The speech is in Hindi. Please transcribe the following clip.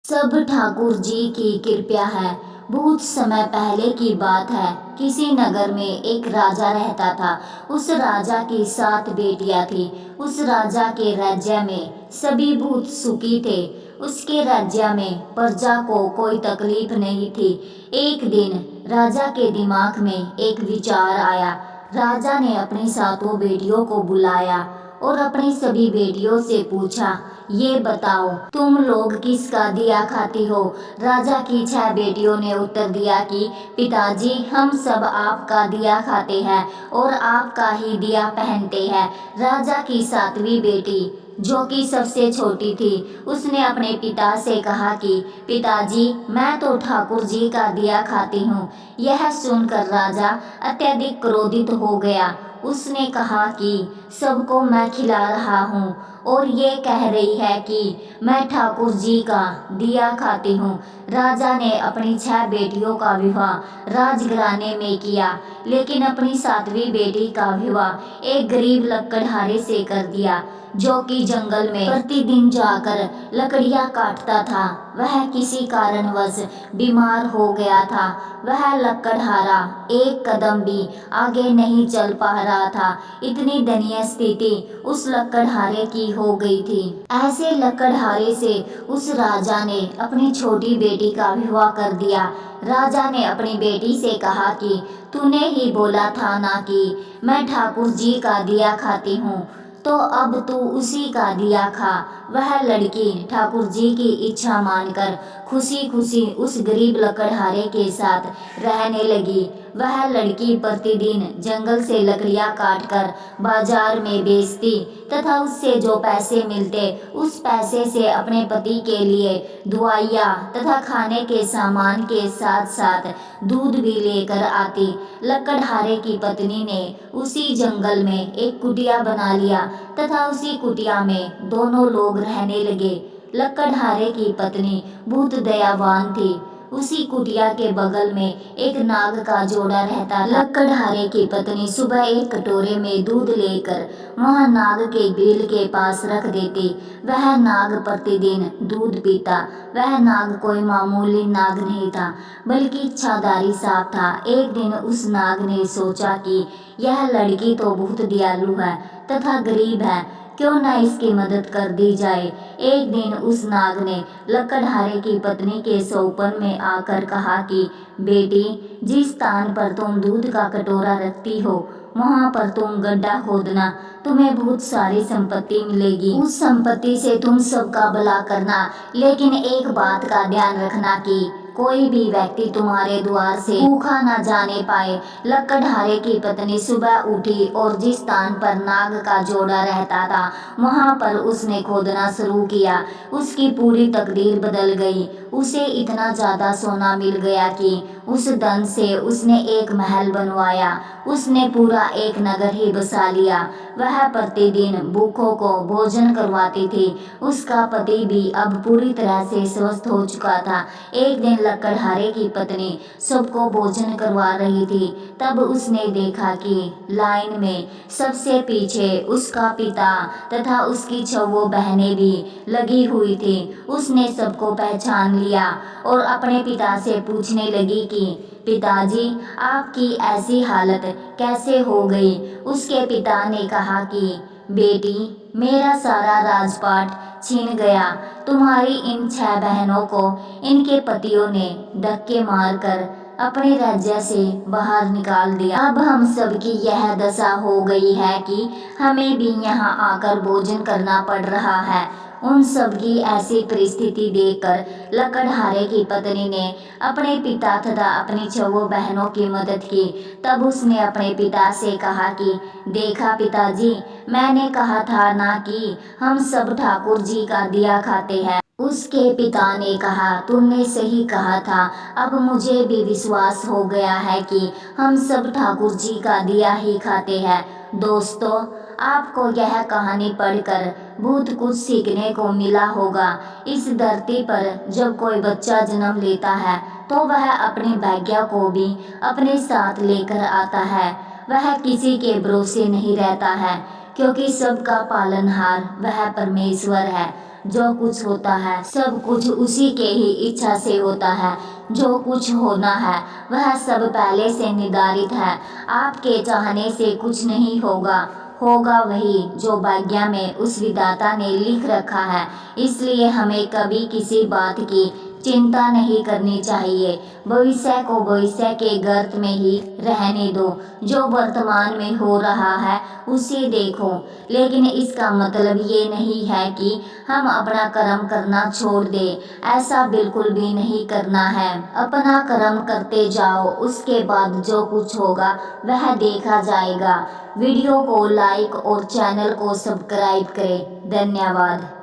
सब ठाकुर जी की कृपा है। बहुत समय पहले की बात है। किसी नगर में एक राजा रहता था। उस राजा की 7 बेटियां थी। उस राजा के राज्य में सभी बहुत सुखी थे। उसके राज्य में प्रजा को कोई तकलीफ नहीं थी। एक दिन राजा के दिमाग में एक विचार आया। राजा ने अपनी 7 बेटियों को बुलाया और अपनी सभी बेटियों से पूछा, ये बताओ तुम लोग किसका दिया खाती हो। राजा की 6 बेटियों ने उत्तर दिया कि पिताजी, हम सब आपका दिया खाते हैं और आपका ही दिया पहनते हैं। राजा की 7वीं बेटी, जो कि सबसे छोटी थी, उसने अपने पिता से कहा कि पिताजी, मैं तो ठाकुर जी का दिया खाती हूँ। यह सुनकर राजा अत्यधिक क्रोधित हो गया। उसने कहा कि सबको मैं खिला रहा हूँ और ये कह रही है कि मैं ठाकुर जी का दिया खाती हूँ। राजा ने अपनी 6 बेटियों का विवाह राजघराने में किया, लेकिन अपनी 7वीं बेटी का विवाह एक गरीब लकड़हारे से कर दिया, जो कि जंगल में प्रतिदिन जाकर लकड़ियां काटता था। वह किसी कारणवश बीमार हो गया था। वह लकड़हारा एक कदम भी आगे नहीं चल पा रहा था। इतनी दयनीय स्थिति उस लकड़हारे की हो गई थी। ऐसे लकड़हारे से उस राजा ने अपनी छोटी बेटी का विवाह कर दिया। राजा ने अपनी बेटी से कहा कि तूने ही बोला था ना कि मैं ठाकुर जी का दिया खाती हूँ, तो अब तू उसी का दिया खा। वह लड़की ठाकुर जी की इच्छा मानकर खुशी खुशी उस गरीब लकड़हारे के साथ रहने लगी। वह लड़की प्रतिदिन जंगल से लकड़ियां काटकर बाजार में बेचती तथा उससे जो पैसे मिलते उस पैसे से अपने पति के लिए दवाइयाँ तथा खाने के सामान के साथ साथ दूध भी लेकर आती। लकड़हारे की पत्नी ने उसी जंगल में एक कुटिया बना लिया तथा उसी कुटिया में दोनों लोग रहने लगे। लकड़हारे की पत्नी बहुत दयावान थी। उसी कुटिया के बगल में एक नाग का जोड़ा रहता था। लकड़हारे की पत्नी सुबह एक कटोरे में दूध लेकर वह नाग के ग्रिल के पास रख देती। वह नाग प्रतिदिन दूध पीता। वह नाग कोई मामूली नाग नहीं था, बल्कि इच्छाधारी सांप था। एक दिन उस नाग ने सोचा कि यह लड़की तो बहुत दयालु है तथा गरीब है, क्यों न इसकी मदद कर दी जाए। एक दिन उस नाग ने लकड़हारे की पत्नी के सौपन में आकर कहा कि बेटी, जिस स्थान पर तुम दूध का कटोरा रखती हो वहां पर तुम गड्ढा खोदना, तुम्हें बहुत सारी संपत्ति मिलेगी। उस संपत्ति से तुम सबका भला करना, लेकिन एक बात का ध्यान रखना कि कोई भी व्यक्ति तुम्हारे द्वार से भूखा न जाने पाए। लकड़हारे की पत्नी सुबह उठी और जिस स्थान पर नाग का जोड़ा रहता था वहां पर उसने खोदना शुरू किया। उसकी पूरी तकदीर बदल गई। उसे इतना ज्यादा सोना मिल गया कि उस धन से उसने एक महल बनवाया। उसने पूरा एक नगर ही बसा लिया। वह प्रतिदिन भूखों को भोजन करवाती थी। उसका पति भी अब पूरी तरह से स्वस्थ हो चुका था। एक दिन लकड़हारे की पत्नी सबको भोजन करवा रही थी। तब उसने देखा कि लाइन में सबसे पीछे उसका पिता तथा उसकी 6 बहनें भी लगी हुई थी। उसने सबको पहचान लिया और अपने पिता से पूछने लगी कि पिताजी, आपकी ऐसी हालत कैसे हो गई। उसके पिता ने कहा कि बेटी, मेरा सारा राजपाट छीन गया। तुम्हारी इन 6 बहनों को इनके पतियों ने धक्के मारकर अपने राज्य से बाहर निकाल दिया। अब हम सबकी यह दशा हो गई है कि हमें भी यहाँ आकर भोजन करना पड़ रहा है। उन सब की ऐसी परिस्थिति देखकर लकड़हारे की पत्नी ने अपने पिता तथा अपनी 6 बहनों की मदद की। तब उसने अपने पिता से कहा कि देखा पिताजी, मैंने कहा था ना कि हम सब ठाकुर जी का दिया खाते हैं। उसके पिता ने कहा, तुमने सही कहा था। अब मुझे भी विश्वास हो गया है कि हम सब ठाकुर जी का दिया ही खाते हैं। दोस्तों, आपको यह कहानी पढ़कर बहुत कुछ सीखने को मिला होगा। इस धरती पर जब कोई बच्चा जन्म लेता है तो वह अपने भाग्य को भी अपने साथ लेकर आता है। वह किसी के भरोसे नहीं रहता है, क्योंकि सबका पालनहार वह परमेश्वर है। जो कुछ होता है सब कुछ उसी के ही इच्छा से होता है। जो कुछ होना है वह सब पहले से निर्धारित है। आपके चाहने से कुछ नहीं होगा, होगा वही जो भाग्य में उस विधाता ने लिख रखा है। इसलिए हमें कभी किसी बात की चिंता नहीं करनी चाहिए। भविष्य को भविष्य के गर्त में ही रहने दो। जो वर्तमान में हो रहा है उसे देखो। लेकिन इसका मतलब ये नहीं है कि हम अपना कर्म करना छोड़ दें। ऐसा बिल्कुल भी नहीं करना है। अपना कर्म करते जाओ, उसके बाद जो कुछ होगा वह देखा जाएगा। वीडियो को लाइक और चैनल को सब्सक्राइब करें। धन्यवाद।